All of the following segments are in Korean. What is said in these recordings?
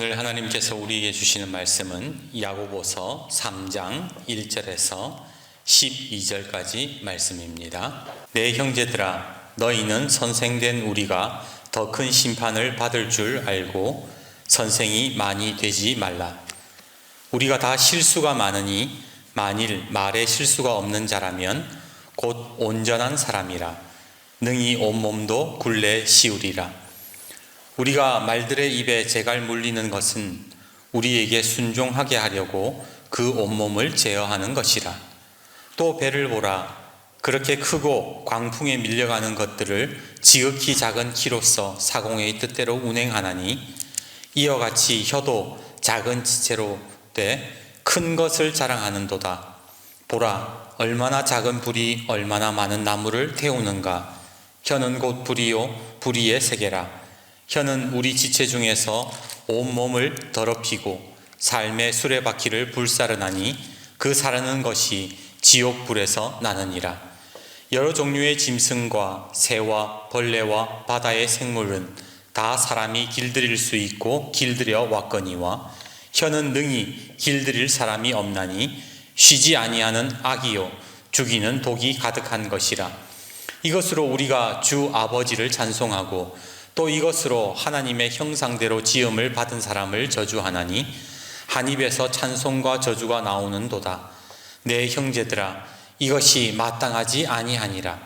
오늘 하나님께서 우리에게 주시는 말씀은 야고보서 3장 1절에서 12절까지 말씀입니다. 내 형제들아, 너희는 선생된 우리가 더 큰 심판을 받을 줄 알고 선생이 많이 되지 말라. 우리가 다 실수가 많으니 만일 말에 실수가 없는 자라면 곧 온전한 사람이라 능히 온몸도 굴레 씌우리라. 우리가 말들의 입에 재갈 물리는 것은 우리에게 순종하게 하려고 그 온몸을 제어하는 것이라. 또 배를 보라. 그렇게 크고 광풍에 밀려가는 것들을 지극히 작은 키로서 사공의 뜻대로 운행하나니 이와 같이 혀도 작은 지체로 돼 큰 것을 자랑하는도다. 보라, 얼마나 작은 불이 얼마나 많은 나무를 태우는가. 혀는 곧 불이요 불의의 세계라. 혀는 우리 지체 중에서 온몸을 더럽히고 삶의 수레바퀴를 불사르나니 그 사르는 것이 지옥불에서 나느니라. 여러 종류의 짐승과 새와 벌레와 바다의 생물은 다 사람이 길들일 수 있고 길들여 왔거니와 혀는 능히 길들일 사람이 없나니 쉬지 아니하는 악이요 죽이는 독이 가득한 것이라. 이것으로 우리가 주 아버지를 찬송하고 또 이것으로 하나님의 형상대로 지음을 받은 사람을 저주하나니 한 입에서 찬송과 저주가 나오는도다. 내 형제들아, 이것이 마땅하지 아니하니라.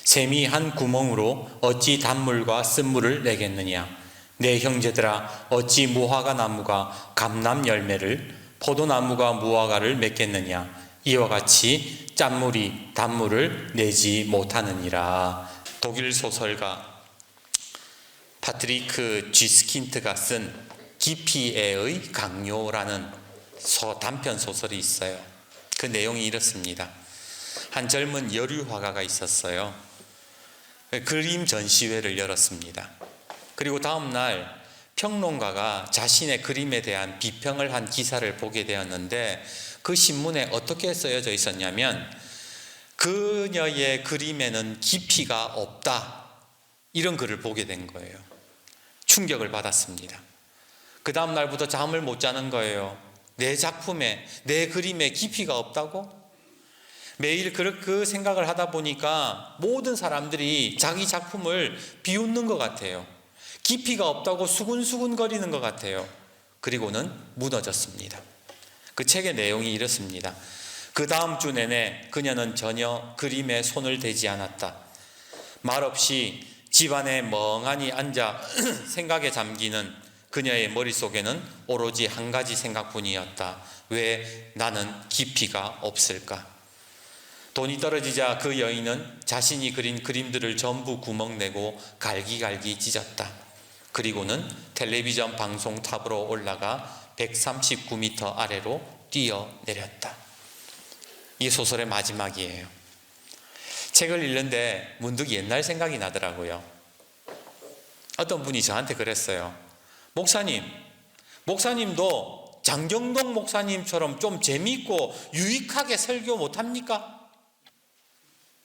샘이 한 구멍으로 어찌 단물과 쓴물을 내겠느냐. 내 형제들아, 어찌 무화과 나무가 감람 열매를 포도나무가 무화과를 맺겠느냐. 이와 같이 짠물이 단물을 내지 못하느니라. 독일 소설가 파트리크 쥐스킨트가 쓴 기피애의 강요라는 단편 소설이 있어요. 그 내용이 이렇습니다. 한 젊은 여류 화가가 있었어요. 그림 전시회를 열었습니다. 그리고 다음 날 평론가가 자신의 그림에 대한 비평을 한 기사를 보게 되었는데 그 신문에 어떻게 쓰여져 있었냐면 그녀의 그림에는 깊이가 없다, 이런 글을 보게 된 거예요. 충격을 받았습니다. 그 다음 날부터 잠을 못 자는 거예요. 내 작품에, 내 그림에 깊이가 없다고? 매일 그 생각을 하다 보니까 모든 사람들이 자기 작품을 비웃는 것 같아요. 깊이가 없다고 수군수군 거리는 것 같아요. 그리고는 무너졌습니다. 그 책의 내용이 이렇습니다. 그 다음 주 내내 그녀는 전혀 그림에 손을 대지 않았다. 말없이 집안에 멍하니 앉아 생각에 잠기는 그녀의 머릿속에는 오로지 한 가지 생각뿐이었다. 왜 나는 깊이가 없을까? 돈이 떨어지자 그 여인은 자신이 그린 그림들을 전부 구멍내고 갈기갈기 찢었다. 그리고는 텔레비전 방송탑으로 올라가 139m 아래로 뛰어내렸다. 이 소설의 마지막이에요. 책을 읽는데 문득 옛날 생각이 나더라고요. 어떤 분이 저한테 그랬어요. 목사님도 장경동 목사님처럼 좀 재미있고 유익하게 설교 못합니까?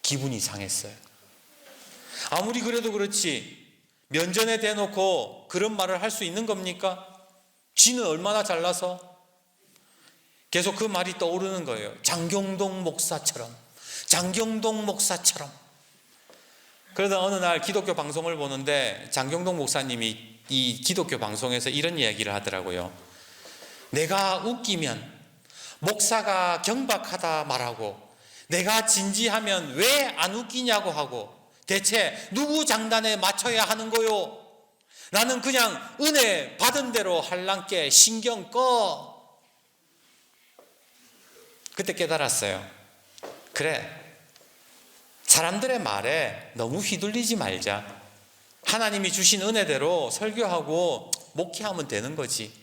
기분이 상했어요. 아무리 그래도 그렇지 면전에 대놓고 그런 말을 할 수 있는 겁니까? 쥐는 얼마나 잘나서? 계속 그 말이 떠오르는 거예요. 장경동 목사처럼. 그러다 어느 날 기독교 방송을 보는데 장경동 목사님이 이 기독교 방송에서 이런 이야기를 하더라고요. 내가 웃기면 목사가 경박하다 말하고 내가 진지하면 왜 안 웃기냐고 하고 대체 누구 장단에 맞춰야 하는 거요? 나는 그냥 은혜 받은 대로 할랑께 신경 꺼. 그때 깨달았어요. 그래, 사람들의 말에 너무 휘둘리지 말자. 하나님이 주신 은혜대로 설교하고 목회하면 되는 거지.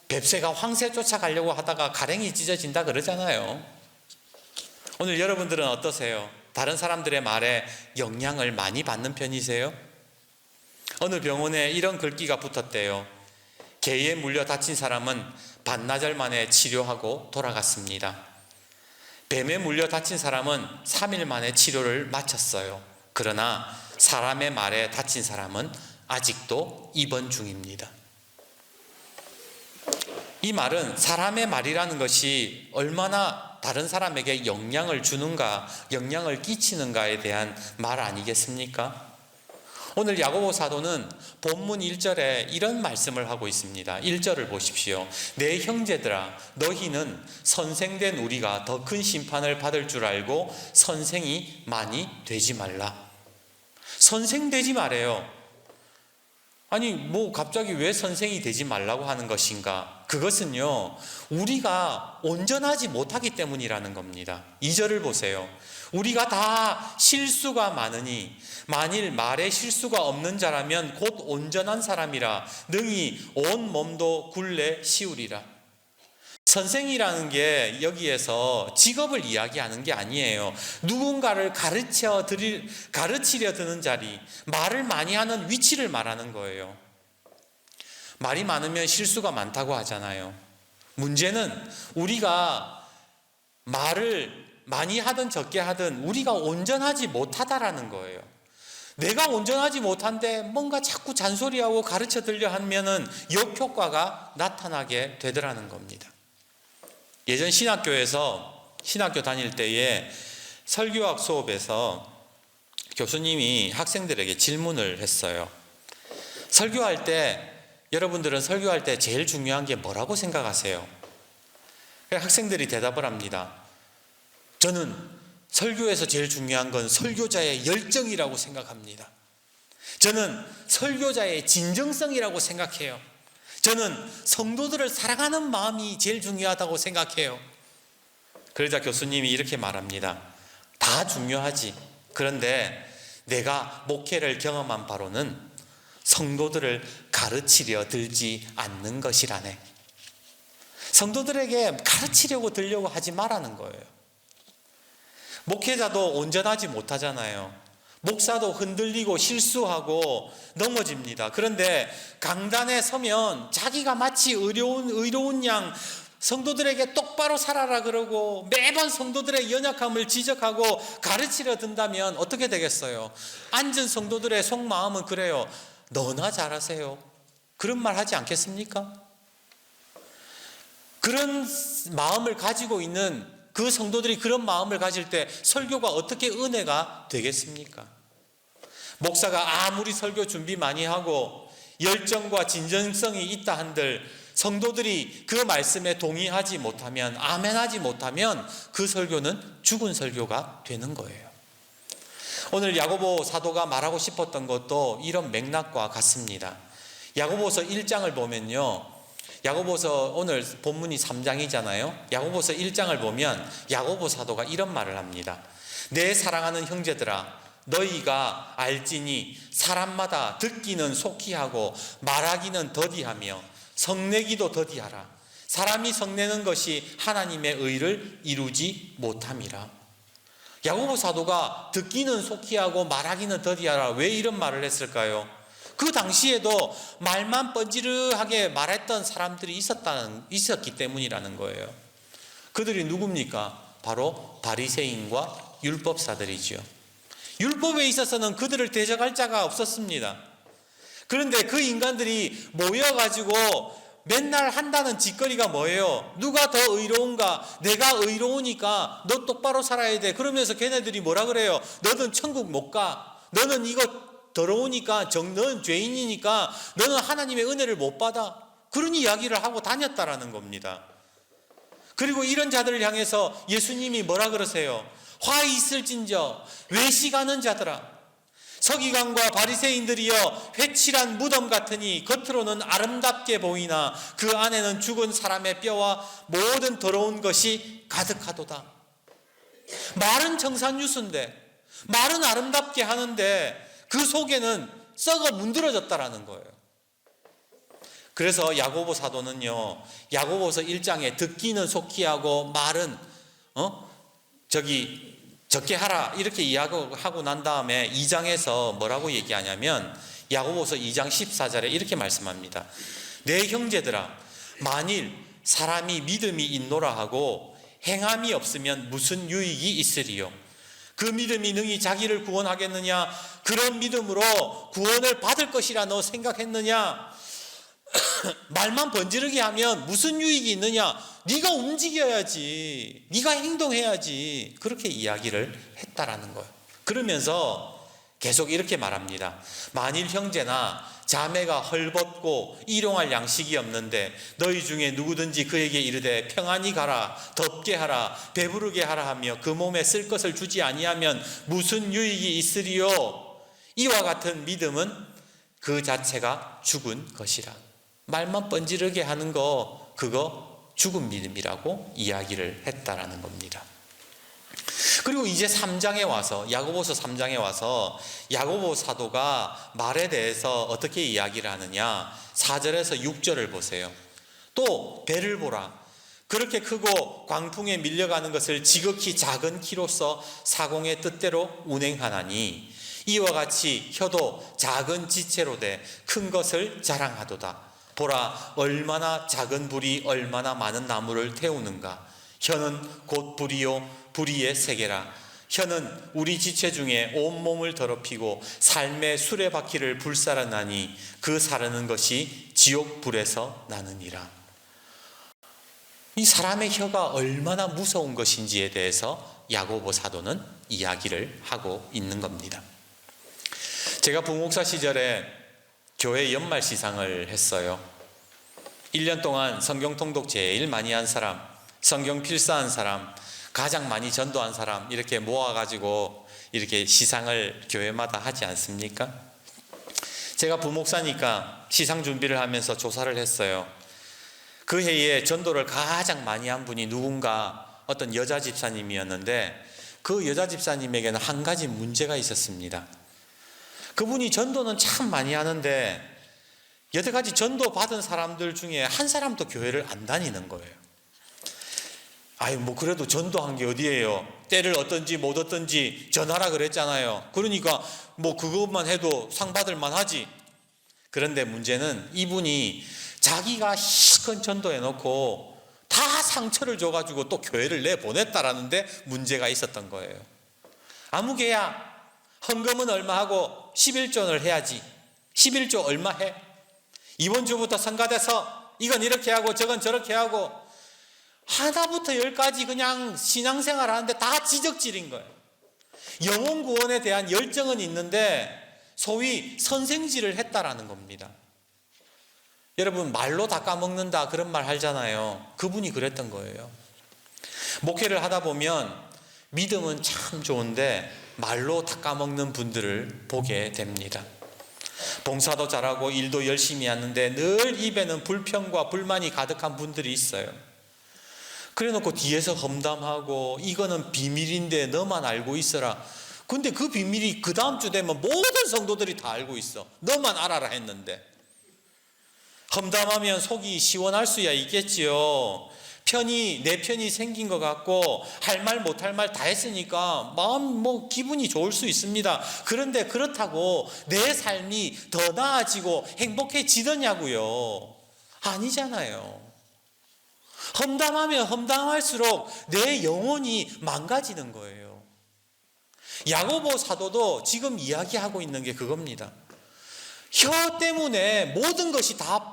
뱁새가 황새 쫓아가려고 하다가 가랭이 찢어진다 그러잖아요. 오늘 여러분들은 어떠세요? 다른 사람들의 말에 영향을 많이 받는 편이세요? 어느 병원에 이런 글귀가 붙었대요. 개에 물려 다친 사람은 반나절 만에 치료하고 돌아갔습니다. 뱀에 물려 다친 사람은 3일 만에 치료를 마쳤어요. 그러나 사람의 말에 다친 사람은 아직도 입원 중입니다. 이 말은 사람의 말이라는 것이 얼마나 다른 사람에게 영향을 주는가, 영향을 끼치는가에 대한 말 아니겠습니까? 오늘 야고보 사도는 본문 1절에 이런 말씀을 하고 있습니다. 1절을 보십시오. 내 형제들아, 너희는 선생된 우리가 더 큰 심판을 받을 줄 알고 선생이 많이 되지 말라. 선생 되지 말아요. 아니 갑자기 왜 선생이 되지 말라고 하는 것인가? 그것은요, 우리가 온전하지 못하기 때문이라는 겁니다. 2절을 보세요. 우리가 다 실수가 많으니 만일 말에 실수가 없는 자라면 곧 온전한 사람이라 능히 온 몸도 굴레 씌우리라. 선생이라는 게 여기에서 직업을 이야기하는 게 아니에요. 누군가를 가르치려 드는 자리, 말을 많이 하는 위치를 말하는 거예요. 말이 많으면 실수가 많다고 하잖아요. 문제는 우리가 말을 많이 하든 적게 하든 우리가 온전하지 못하다라는 거예요. 내가 온전하지 못한데 뭔가 자꾸 잔소리하고 가르쳐 들려 하면은 역효과가 나타나게 되더라는 겁니다. 예전 신학교 다닐 때에 설교학 수업에서 교수님이 학생들에게 질문을 했어요. 여러분들은 설교할 때 제일 중요한 게 뭐라고 생각하세요? 학생들이 대답을 합니다. 저는 설교에서 제일 중요한 건 설교자의 열정이라고 생각합니다. 저는 설교자의 진정성이라고 생각해요. 저는 성도들을 사랑하는 마음이 제일 중요하다고 생각해요. 그러자 교수님이 이렇게 말합니다. 다 중요하지. 그런데 내가 목회를 경험한 바로는 성도들을 가르치려 들지 않는 것이라네. 성도들에게 가르치려고 들려고 하지 말라는 거예요. 목회자도 온전하지 못하잖아요. 목사도 흔들리고 실수하고 넘어집니다. 그런데 강단에 서면 자기가 마치 의로운 양 성도들에게 똑바로 살아라 그러고 매번 성도들의 연약함을 지적하고 가르치려 든다면 어떻게 되겠어요? 앉은 성도들의 속마음은 그래요. 너나 잘하세요. 그런 말 하지 않겠습니까? 그런 마음을 가지고 있는 그 성도들이 그런 마음을 가질 때 설교가 어떻게 은혜가 되겠습니까? 목사가 아무리 설교 준비 많이 하고 열정과 진정성이 있다 한들 성도들이 그 말씀에 동의하지 못하면, 아멘하지 못하면 그 설교는 죽은 설교가 되는 거예요. 오늘 야고보 사도가 말하고 싶었던 것도 이런 맥락과 같습니다. 야고보서 1장을 보면요, 야고보서 오늘 본문이 3장이잖아요. 야고보서 1장을 보면 야고보 사도가 이런 말을 합니다. 내 사랑하는 형제들아, 너희가 알지니 사람마다 듣기는 속히 하고 말하기는 더디하며 성내기도 더디하라. 사람이 성내는 것이 하나님의 의를 이루지 못함이라. 야고보 사도가 듣기는 속히 하고 말하기는 더디하라. 왜 이런 말을 했을까요? 그 당시에도 말만 뻔지르하게 말했던 사람들이 있었기 때문이라는 거예요. 그들이 누굽니까? 바로 바리새인과 율법사들이죠. 율법에 있어서는 그들을 대적할 자가 없었습니다. 그런데 그 인간들이 모여가지고 맨날 한다는 짓거리가 뭐예요? 누가 더 의로운가? 내가 의로우니까 너 똑바로 살아야 돼. 그러면서 걔네들이 뭐라 그래요? 너는 천국 못 가. 너는 이거 더러우니까, 너는 죄인이니까 너는 하나님의 은혜를 못 받아. 그런 이야기를 하고 다녔다라는 겁니다. 그리고 이런 자들을 향해서 예수님이 뭐라 그러세요? 화 있을진저 외식하는 자들아, 서기관과 바리새인들이여 회칠한 무덤 같으니 겉으로는 아름답게 보이나 그 안에는 죽은 사람의 뼈와 모든 더러운 것이 가득하도다. 말은 청산유수인데, 말은 아름답게 하는데 그 속에는 썩어 문드러졌다라는 거예요. 그래서 야고보 사도는요, 야고보서 1장에 듣기는 속히 하고 말은 적게 하라 이렇게 이야기하고 난 다음에 2장에서 뭐라고 얘기하냐면 야고보서 2장 14절에 이렇게 말씀합니다. 내 형제들아, 만일 사람이 믿음이 있노라 하고 행함이 없으면 무슨 유익이 있으리요? 그 믿음이 능히 자기를 구원하겠느냐? 그런 믿음으로 구원을 받을 것이라 너 생각했느냐? 말만 번지르게 하면 무슨 유익이 있느냐? 네가 움직여야지. 네가 행동해야지. 그렇게 이야기를 했다라는 거예요. 그러면서 계속 이렇게 말합니다. 만일 형제나 자매가 헐벗고 일용할 양식이 없는데 너희 중에 누구든지 그에게 이르되 평안히 가라, 덥게 하라, 배부르게 하라 하며 그 몸에 쓸 것을 주지 아니하면 무슨 유익이 있으리요? 이와 같은 믿음은 그 자체가 죽은 것이라. 말만 번지르게 하는 거, 그거 죽은 믿음이라고 이야기를 했다라는 겁니다. 그리고 이제 3장에 와서, 야고보서 3장에 와서 야고보 사도가 말에 대해서 어떻게 이야기를 하느냐, 4절에서 6절을 보세요. 또 배를 보라. 그렇게 크고 광풍에 밀려가는 것을 지극히 작은 키로서 사공의 뜻대로 운행하나니 이와 같이 혀도 작은 지체로 돼 큰 것을 자랑하도다. 보라, 얼마나 작은 불이 얼마나 많은 나무를 태우는가. 혀는 곧 불이요 불의의 세계라. 혀는 우리 지체 중에 온몸을 더럽히고 삶의 수레바퀴를 불살라나니 그 사르는 것이 지옥 불에서 나느니라. 이 사람의 혀가 얼마나 무서운 것인지에 대해서 야고보 사도는 이야기를 하고 있는 겁니다. 제가 부목사 시절에 교회 연말 시상을 했어요. 1년 동안 성경 통독 제일 많이 한 사람, 성경 필사한 사람, 가장 많이 전도한 사람 이렇게 모아가지고 이렇게 시상을 교회마다 하지 않습니까? 제가 부목사니까 시상 준비를 하면서 조사를 했어요. 그 해에 전도를 가장 많이 한 분이 누군가 어떤 여자 집사님이었는데 그 여자 집사님에게는 한 가지 문제가 있었습니다. 그분이 전도는 참 많이 하는데 여태까지 전도 받은 사람들 중에 한 사람도 교회를 안 다니는 거예요. 아유, 뭐 그래도 전도한 게 어디예요? 때를 얻든지 못 얻든지 전하라 그랬잖아요. 그러니까 뭐 그것만 해도 상 받을 만하지. 그런데 문제는 이분이 자기가 실컷 전도해놓고 다 상처를 줘가지고 또 교회를 내보냈다라는데 문제가 있었던 거예요. 아무개야, 헌금은 얼마 하고 11조를 해야지. 11조 얼마 해? 이번 주부터 성가대서 이건 이렇게 하고 저건 저렇게 하고 하나부터 열까지 그냥 신앙생활 하는데 다 지적질인 거예요. 영혼 구원에 대한 열정은 있는데 소위 선생질을 했다라는 겁니다. 여러분, 말로 다 까먹는다 그런 말 하잖아요. 그분이 그랬던 거예요. 목회를 하다 보면 믿음은 참 좋은데 말로 다 까먹는 분들을 보게 됩니다. 봉사도 잘하고 일도 열심히 하는데 늘 입에는 불평과 불만이 가득한 분들이 있어요. 그래놓고 뒤에서 험담하고 이거는 비밀인데 너만 알고 있어라. 근데 그 비밀이 그 다음 주 되면 모든 성도들이 다 알고 있어. 너만 알아라 했는데. 험담하면 속이 시원할 수야 있겠지요. 내 편이 생긴 것 같고 할 말 못할 말 다 했으니까 마음 기분이 좋을 수 있습니다. 그런데 그렇다고 내 삶이 더 나아지고 행복해지더냐고요. 아니잖아요. 험담하면 험담할수록 내 영혼이 망가지는 거예요. 야고보 사도도 지금 이야기하고 있는 게 그겁니다. 혀 때문에 모든 것이 다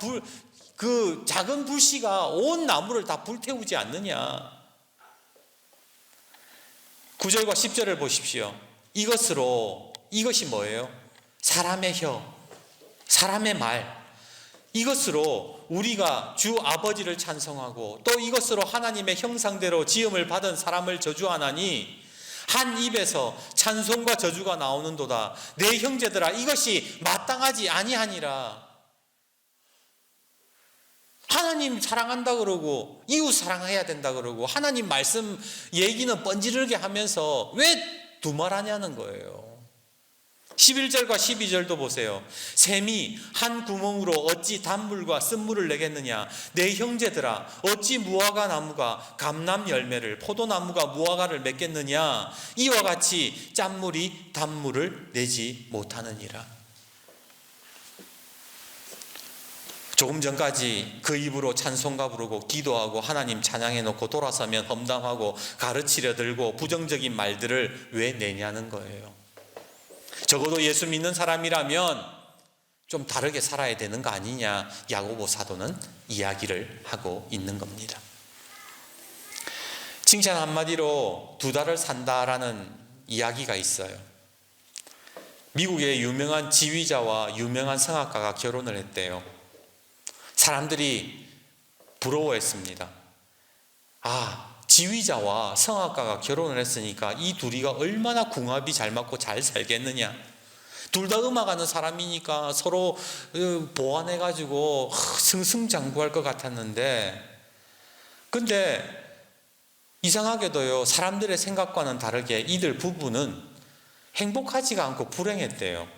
그 작은 불씨가 온 나무를 다 불태우지 않느냐. 9절과 10절을 보십시오. 이것이 뭐예요? 사람의 혀, 사람의 말. 이것으로 우리가 주 아버지를 찬송하고 또 이것으로 하나님의 형상대로 지음을 받은 사람을 저주하나니 한 입에서 찬송과 저주가 나오는도다. 내 형제들아, 이것이 마땅하지 아니하니라. 하나님 사랑한다 그러고 이웃 사랑해야 된다 그러고 하나님 말씀 얘기는 뻔지르게 하면서 왜 두말하냐는 거예요. 11절과 12절도 보세요. 샘이 한 구멍으로 어찌 단물과 쓴물을 내겠느냐. 내 형제들아, 어찌 무화과 나무가 감람 열매를, 포도나무가 무화과를 맺겠느냐. 이와 같이 짠물이 단물을 내지 못하느니라. 조금 전까지 그 입으로 찬송가 부르고 기도하고 하나님 찬양해놓고 돌아서면 험담하고 가르치려 들고 부정적인 말들을 왜 내냐는 거예요. 적어도 예수 믿는 사람이라면 좀 다르게 살아야 되는 거 아니냐, 야고보 사도는 이야기를 하고 있는 겁니다. 칭찬 한마디로 2달을 산다라는 이야기가 있어요. 미국의 유명한 지휘자와 유명한 성악가가 결혼을 했대요. 사람들이 부러워했습니다. 지휘자와 성악가가 결혼을 했으니까 이 둘이가 얼마나 궁합이 잘 맞고 잘 살겠느냐. 둘 다 음악하는 사람이니까 서로 보완해가지고 승승장구할 것 같았는데, 근데 이상하게도요, 사람들의 생각과는 다르게 이들 부부는 행복하지가 않고 불행했대요.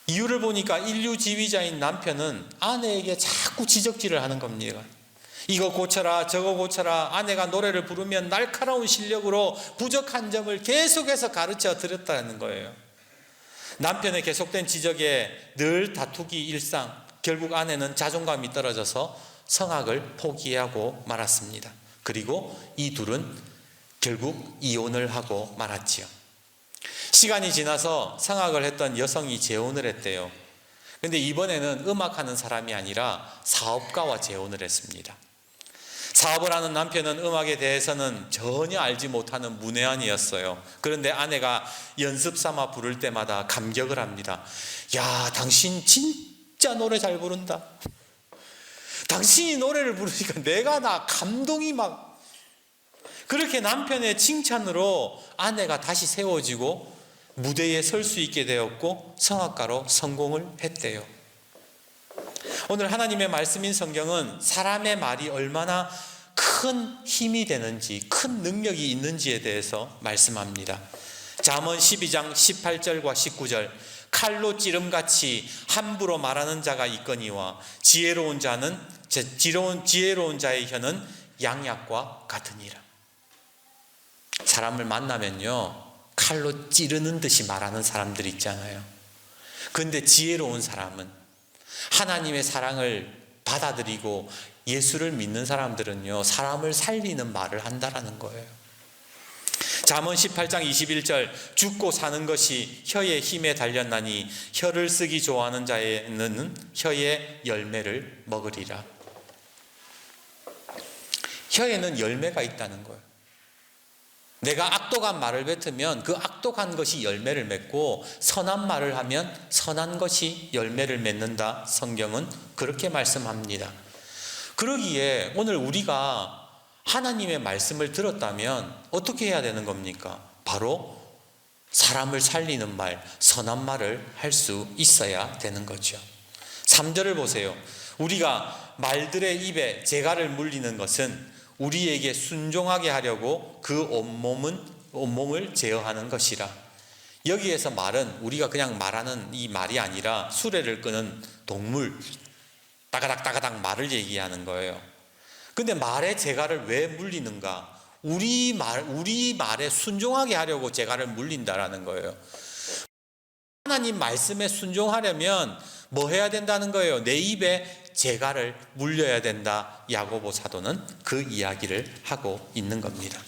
이유를 보니까 인류 지휘자인 남편은 아내에게 자꾸 지적질을 하는 겁니다. 이거 고쳐라, 저거 고쳐라. 아내가 노래를 부르면 날카로운 실력으로 부족한 점을 계속해서 가르쳐 드렸다는 거예요. 남편의 계속된 지적에 늘 다투기 일상, 결국 아내는 자존감이 떨어져서 성악을 포기하고 말았습니다. 그리고 이 둘은 결국 이혼을 하고 말았지요. 시간이 지나서 성악을 했던 여성이 재혼을 했대요. 근데 이번에는 음악하는 사람이 아니라 사업가와 재혼을 했습니다. 사업을 하는 남편은 음악에 대해서는 전혀 알지 못하는 문외한이었어요. 그런데 아내가 연습 삼아 부를 때마다 감격을 합니다. 야, 당신 진짜 노래 잘 부른다. 당신이 노래를 부르니까 내가 감동이 막. 그렇게 남편의 칭찬으로 아내가 다시 세워지고 무대에 설 수 있게 되었고 성악가로 성공을 했대요. 오늘 하나님의 말씀인 성경은 사람의 말이 얼마나 큰 힘이 되는지, 큰 능력이 있는지에 대해서 말씀합니다. 잠언 12장 18절과 19절, 칼로 찌름같이 함부로 말하는 자가 있거니와 지혜로운 자의 혀는 양약과 같으니라. 사람을 만나면요, 칼로 찌르는 듯이 말하는 사람들 있잖아요. 그런데 지혜로운 사람은, 하나님의 사랑을 받아들이고 예수를 믿는 사람들은요, 사람을 살리는 말을 한다라는 거예요. 잠언 18장 21절, 죽고 사는 것이 혀의 힘에 달렸나니 혀를 쓰기 좋아하는 자에는 혀의 열매를 먹으리라. 혀에는 열매가 있다는 거예요. 내가 악독한 말을 뱉으면 그 악독한 것이 열매를 맺고 선한 말을 하면 선한 것이 열매를 맺는다. 성경은 그렇게 말씀합니다. 그러기에 오늘 우리가 하나님의 말씀을 들었다면 어떻게 해야 되는 겁니까? 바로 사람을 살리는 말, 선한 말을 할 수 있어야 되는 거죠. 3절을 보세요. 우리가 말들의 입에 재갈을 물리는 것은 우리에게 순종하게 하려고 그 온몸을 제어하는 것이라. 여기에서 말은 우리가 그냥 말하는 이 말이 아니라 수레를 끄는 동물, 따가닥 말을 얘기하는 거예요. 근데 말의 재갈을 왜 물리는가? 우리 말에 순종하게 하려고 재갈을 물린다라는 거예요. 하나님 말씀에 순종하려면 뭐 해야 된다는 거예요? 내 입에 재갈을 물려야 된다. 야고보 사도는 그 이야기를 하고 있는 겁니다.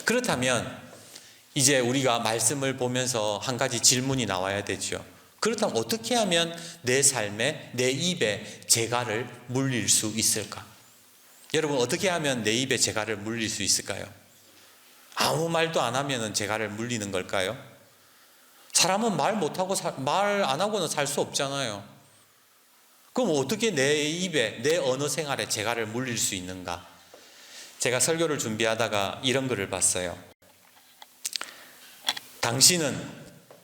그렇다면 이제 우리가 말씀을 보면서 한 가지 질문이 나와야 되죠. 그렇다면 어떻게 하면 내 삶에, 내 입에 재갈을 물릴 수 있을까? 여러분, 어떻게 하면 내 입에 재갈을 물릴 수 있을까요? 아무 말도 안 하면 재갈을 물리는 걸까요? 사람은 말 못하고 말 안 하고는 살 수 없잖아요. 그럼 어떻게 내 입에, 내 언어 생활에 재갈을 물릴 수 있는가? 제가 설교를 준비하다가 이런 글을 봤어요. 당신은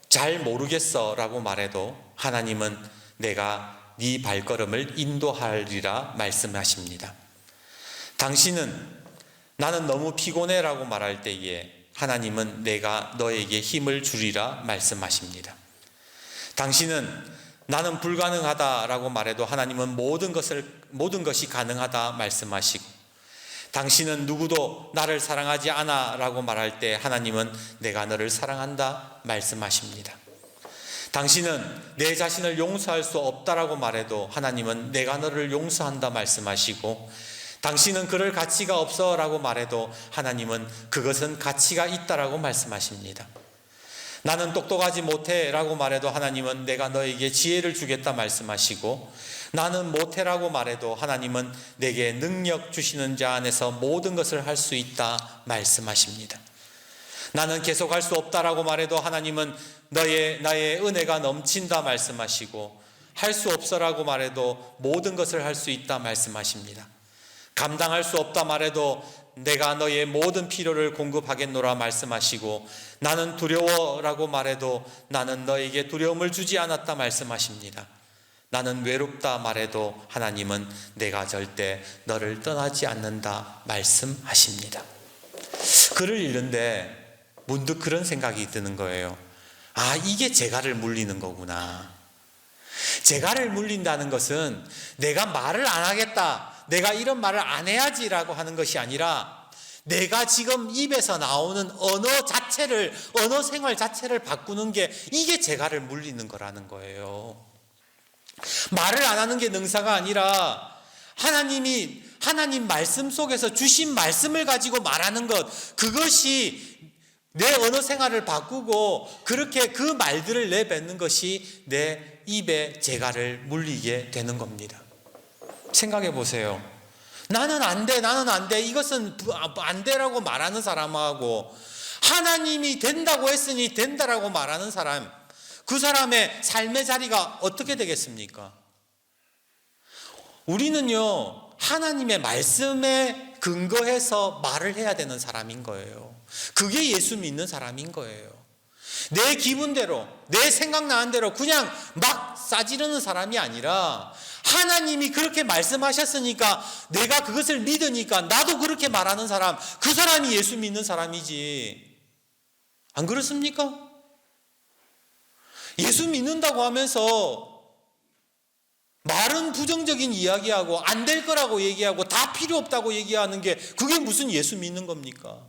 잘 모르겠어 라고 말해도 하나님은 내가 네 발걸음을 인도하리라 말씀하십니다. 당신은 나는 너무 피곤해 라고 말할 때에 하나님은 내가 너에게 힘을 주리라 말씀하십니다. 당신은 나는 불가능하다라고 말해도 하나님은 모든 것이 가능하다 말씀하시고, 당신은 누구도 나를 사랑하지 않아 라고 말할 때 하나님은 내가 너를 사랑한다 말씀하십니다. 당신은 내 자신을 용서할 수 없다라고 말해도 하나님은 내가 너를 용서한다 말씀하시고, 당신은 그럴 가치가 없어 라고 말해도 하나님은 그것은 가치가 있다라고 말씀하십니다. 나는 똑똑하지 못해 라고 말해도 하나님은 내가 너에게 지혜를 주겠다 말씀하시고, 나는 못해라고 말해도 하나님은 내게 능력 주시는 자 안에서 모든 것을 할 수 있다 말씀하십니다. 나는 계속할 수 없다라고 말해도 하나님은 나의 은혜가 넘친다 말씀하시고, 할 수 없어라고 말해도 모든 것을 할 수 있다 말씀하십니다. 감당할 수 없다 말해도 내가 너의 모든 필요를 공급하겠노라 말씀하시고, 나는 두려워라고 말해도 나는 너에게 두려움을 주지 않았다 말씀하십니다. 나는 외롭다 말해도 하나님은 내가 절대 너를 떠나지 않는다 말씀하십니다. 글을 읽는데 문득 그런 생각이 드는 거예요. 아, 이게 재갈을 물리는 거구나. 재갈을 물린다는 것은 내가 말을 안 하겠다, 내가 이런 말을 안 해야지라고 하는 것이 아니라, 내가 지금 입에서 나오는 언어 생활 자체를 바꾸는 게, 이게 재갈을 물리는 거라는 거예요. 말을 안 하는 게 능사가 아니라 하나님 말씀 속에서 주신 말씀을 가지고 말하는 것, 그것이 내 언어 생활을 바꾸고 그렇게 그 말들을 내뱉는 것이 내 입에 재갈을 물리게 되는 겁니다. 생각해 보세요. 나는 안 돼, 이것은 안 돼라고 말하는 사람하고, 하나님이 된다고 했으니 된다라고 말하는 사람, 그 사람의 삶의 자리가 어떻게 되겠습니까? 우리는요, 하나님의 말씀에 근거해서 말을 해야 되는 사람인 거예요. 그게 예수 믿는 사람인 거예요. 내 기분대로, 내 생각나는 대로 그냥 막 싸지르는 사람이 아니라, 하나님이 그렇게 말씀하셨으니까 내가 그것을 믿으니까 나도 그렇게 말하는 사람, 그 사람이 예수 믿는 사람이지. 안 그렇습니까? 예수 믿는다고 하면서 말은 부정적인 이야기하고 안 될 거라고 얘기하고 다 필요 없다고 얘기하는 게, 그게 무슨 예수 믿는 겁니까?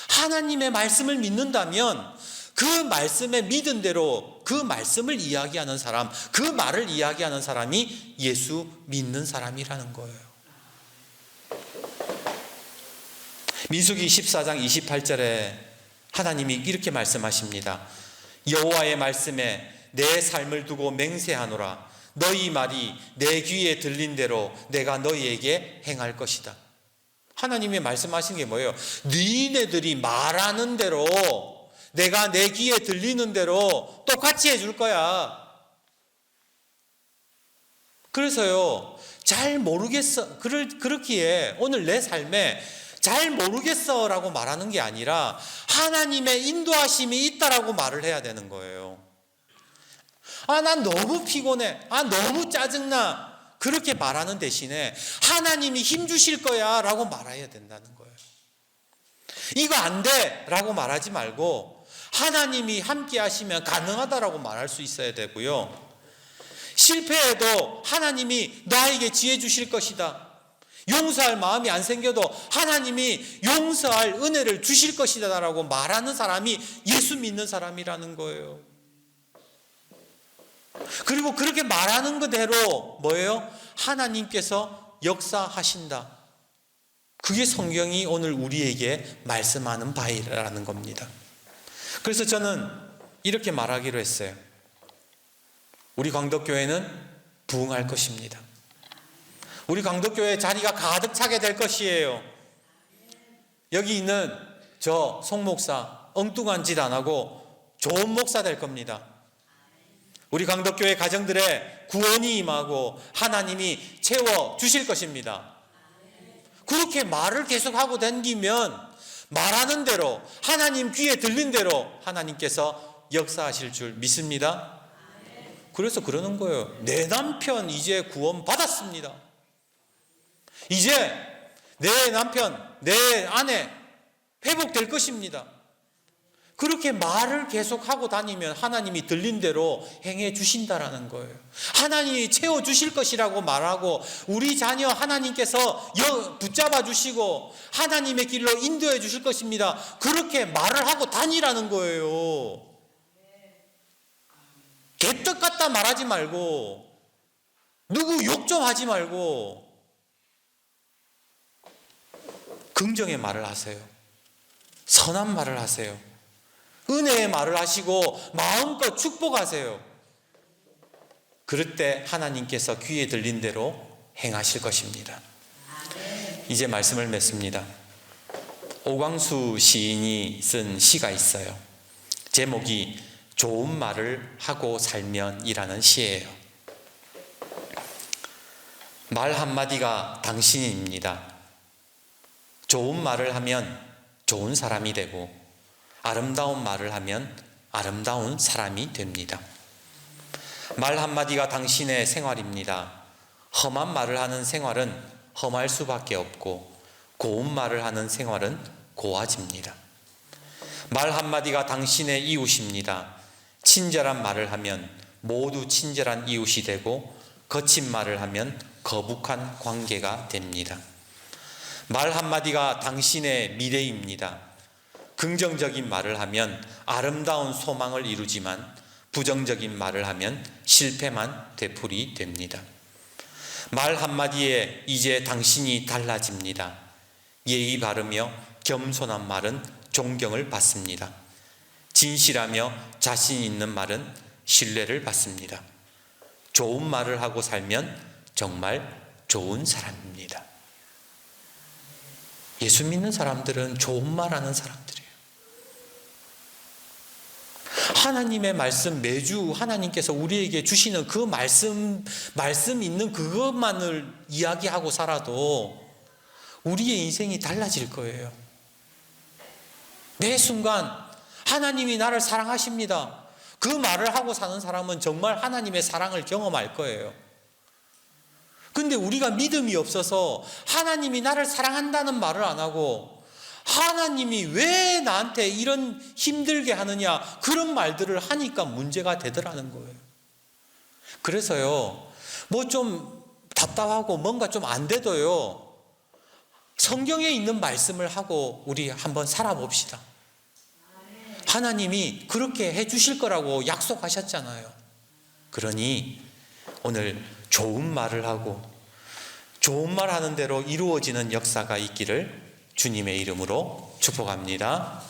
하나님의 말씀을 믿는다면 그 말씀에 믿은 대로 그 말씀을 이야기하는 사람, 그 말을 이야기하는 사람이 예수 믿는 사람이라는 거예요. 민수기 14장 28절에 하나님이 이렇게 말씀하십니다. 여호와의 말씀에 내 삶을 두고 맹세하노라. 너희 말이 내 귀에 들린 대로 내가 너희에게 행할 것이다. 하나님이 말씀하신 게 뭐예요? 너희네들이 말하는 대로, 내가 내 귀에 들리는 대로 똑같이 해줄 거야. 그래서요, 잘 모르겠어, 그렇기에 오늘 내 삶에 잘 모르겠어 라고 말하는 게 아니라 하나님의 인도하심이 있다라고 말을 해야 되는 거예요. 아, 난 너무 피곤해, 아, 너무 짜증나, 그렇게 말하는 대신에 하나님이 힘 주실 거야 라고 말해야 된다는 거예요. 이거 안 돼 라고 말하지 말고 하나님이 함께 하시면 가능하다라고 말할 수 있어야 되고요. 실패해도 하나님이 나에게 지혜 주실 것이다, 용서할 마음이 안 생겨도 하나님이 용서할 은혜를 주실 것이다 라고 말하는 사람이 예수 믿는 사람이라는 거예요. 그리고 그렇게 말하는 그대로 뭐예요? 하나님께서 역사하신다. 그게 성경이 오늘 우리에게 말씀하는 바라는 겁니다. 그래서 저는 이렇게 말하기로 했어요. 우리 광덕교회는 부흥할 것입니다. 우리 광덕교회 자리가 가득 차게 될 것이에요. 여기 있는 저 송 목사 엉뚱한 짓 안 하고 좋은 목사 될 겁니다. 우리 광덕교회 가정들의 구원이 임하고 하나님이 채워주실 것입니다. 그렇게 말을 계속하고 다니면 말하는 대로, 하나님 귀에 들린 대로 하나님께서 역사하실 줄 믿습니다. 그래서 그러는 거예요. 내 남편 이제 구원 받았습니다. 이제 내 남편, 내 아내 회복될 것입니다. 그렇게 말을 계속하고 다니면 하나님이 들린 대로 행해 주신다라는 거예요. 하나님이 채워주실 것이라고 말하고, 우리 자녀 하나님께서 붙잡아 주시고 하나님의 길로 인도해 주실 것입니다. 그렇게 말을 하고 다니라는 거예요. 개떡 같다 말하지 말고, 누구 욕 좀 하지 말고 긍정의 말을 하세요. 선한 말을 하세요. 은혜의 말을 하시고 마음껏 축복하세요. 그럴 때 하나님께서 귀에 들린 대로 행하실 것입니다. 이제 말씀을 맺습니다. 오광수 시인이 쓴 시가 있어요. 제목이 좋은 말을 하고 살면이라는 시예요. 말 한마디가 당신입니다. 좋은 말을 하면 좋은 사람이 되고 아름다운 말을 하면 아름다운 사람이 됩니다. 말 한마디가 당신의 생활입니다. 험한 말을 하는 생활은 험할 수밖에 없고 고운 말을 하는 생활은 고와집니다. 말 한마디가 당신의 이웃입니다. 친절한 말을 하면 모두 친절한 이웃이 되고 거친 말을 하면 거북한 관계가 됩니다. 말 한마디가 당신의 미래입니다. 긍정적인 말을 하면 아름다운 소망을 이루지만 부정적인 말을 하면 실패만 되풀이 됩니다. 말 한마디에 이제 당신이 달라집니다. 예의 바르며 겸손한 말은 존경을 받습니다. 진실하며 자신 있는 말은 신뢰를 받습니다. 좋은 말을 하고 살면 정말 좋은 사람입니다. 예수 믿는 사람들은 좋은 말 하는 사람들이에요. 하나님의 말씀, 매주 하나님께서 우리에게 주시는 그 말씀 있는 그것만을 이야기하고 살아도 우리의 인생이 달라질 거예요. 매 순간 하나님이 나를 사랑하십니다. 그 말을 하고 사는 사람은 정말 하나님의 사랑을 경험할 거예요. 근데 우리가 믿음이 없어서 하나님이 나를 사랑한다는 말을 안 하고 하나님이 왜 나한테 이런 힘들게 하느냐 그런 말들을 하니까 문제가 되더라는 거예요. 그래서요, 뭐 좀 답답하고 뭔가 좀 안 돼도요, 성경에 있는 말씀을 하고 우리 한번 살아봅시다. 하나님이 그렇게 해주실 거라고 약속하셨잖아요. 그러니 오늘 좋은 말을 하고 좋은 말 하는 대로 이루어지는 역사가 있기를 주님의 이름으로 축복합니다.